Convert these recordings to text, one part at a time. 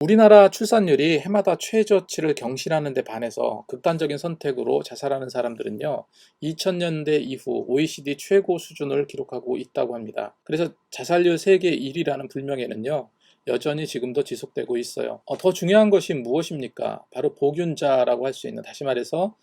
우리나라 출산율이 해마다 최저치를 경신하는 데 반해서 극단적인 선택으로 자살하는 사람들은요, 2000년대 이후 OECD 최고 수준을 기록하고 있다고 합니다. 그래서 자살률 세계 1위라는 불명예는요, 여전히 지금도 지속되고 있어요. 더 중요한 것이 무엇입니까? 바로 복균자라고 할 수 있는, 다시 말해서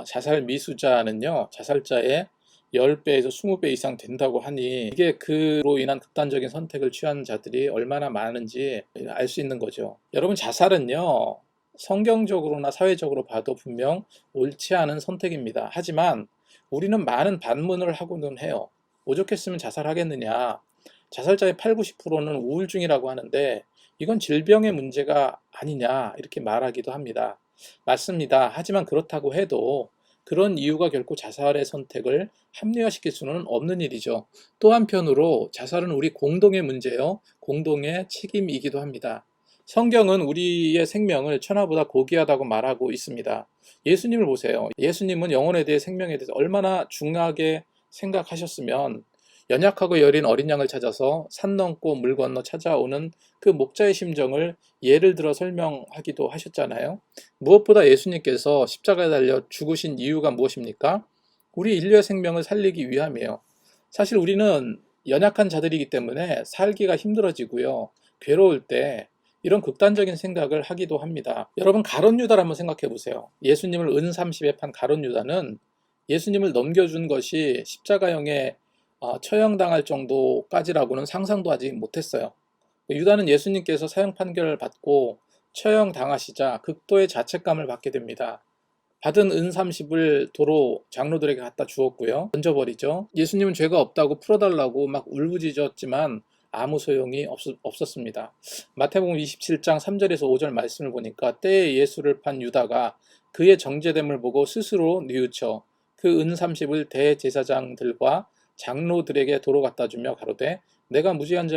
자살 미수자는요, 자살자의 10배에서 20배 이상 된다고 하니, 이게 그로 인한 극단적인 선택을 취한 자들이 얼마나 많은지 알 수 있는 거죠. 여러분, 자살은요, 성경적으로나 사회적으로 봐도 분명 옳지 않은 선택입니다. 하지만 우리는 많은 반문을 하고는 해요. 오죽했으면 자살하겠느냐. 자살자의 8, 90%는 우울증이라고 하는데 이건 질병의 문제가 아니냐 이렇게 말하기도 합니다. 맞습니다. 하지만 그렇다고 해도 그런 이유가 결코 자살의 선택을 합리화시킬 수는 없는 일이죠. 또 한편으로 자살은 우리 공동의 문제요, 공동의 책임이기도 합니다. 성경은 우리의 생명을 천하보다 고귀하다고 말하고 있습니다. 예수님을 보세요. 예수님은 영혼에 대해, 생명에 대해서 얼마나 중하게 생각하셨으면 연약하고 여린 어린 양을 찾아서 산 넘고 물 건너 찾아오는 그 목자의 심정을 예를 들어 설명하기도 하셨잖아요. 무엇보다 예수님께서 십자가에 달려 죽으신 이유가 무엇입니까? 우리 인류의 생명을 살리기 위함이에요. 사실 우리는 연약한 자들이기 때문에 살기가 힘들어지고요, 괴로울 때 이런 극단적인 생각을 하기도 합니다. 여러분, 가룟 유다를 한번 생각해 보세요. 예수님을 은 30에 판 가룟 유다는 예수님을 넘겨준 것이 십자가형에 처형당할 정도까지라고는 상상도 하지 못했어요. 유다는 예수님께서 사형 판결을 받고 처형당하시자 극도의 자책감을 받게 됩니다. 받은 은 30을 도로 장로들에게 갖다 주었고요, 던져버리죠. 예수님은 죄가 없다고 풀어달라고 막 울부짖었지만 아무 소용이 없었습니다. 마태복음 27장 3절에서 5절 말씀을 보니까 때에 예수를 판 유다가 그의 정죄됨을 보고 스스로 뉘우쳐 그 은 30을 대제사장들과 장로들에게 도로 갖다 주며 가로되 내가 무죄한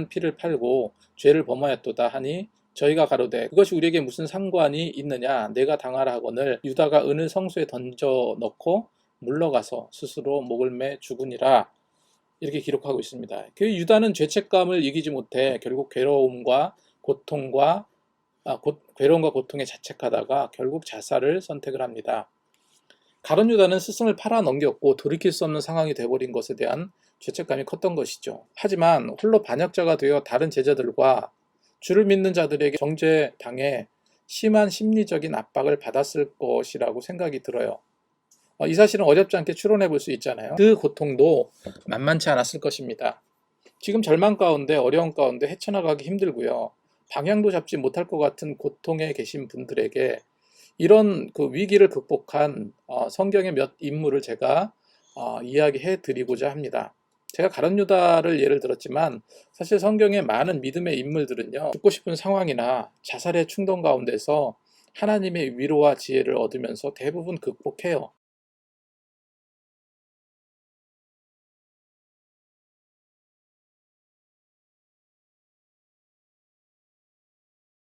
피를 팔고 죄를 범하였도다 하니 저희가 가로되 그것이 우리에게 무슨 상관이 있느냐, 내가 당하라 하거늘 유다가 은을 성소에 던져 넣고 물러가서 스스로 목을 매 죽으니라, 이렇게 기록하고 있습니다. 그 유다는 죄책감을 이기지 못해 결국 괴로움과 고통에 자책하다가 결국 자살을 선택을 합니다. 가룟 유다는 스승을 팔아 넘겼고 돌이킬 수 없는 상황이 되어버린 것에 대한 죄책감이 컸던 것이죠. 하지만 홀로 반역자가 되어 다른 제자들과 주를 믿는 자들에게 정죄당해 심한 심리적인 압박을 받았을 것이라고 생각이 들어요. 이 사실은 어렵지 않게 추론해 볼 수 있잖아요. 그 고통도 만만치 않았을 것입니다. 지금 절망 가운데, 어려움 가운데 헤쳐나가기 힘들고요, 방향도 잡지 못할 것 같은 고통에 계신 분들에게 이런 그 위기를 극복한 성경의 몇 인물을 제가 이야기해 드리고자 합니다. 제가 가룟 유다를 예를 들었지만 사실 성경의 많은 믿음의 인물들은요, 죽고 싶은 상황이나 자살의 충동 가운데서 하나님의 위로와 지혜를 얻으면서 대부분 극복해요.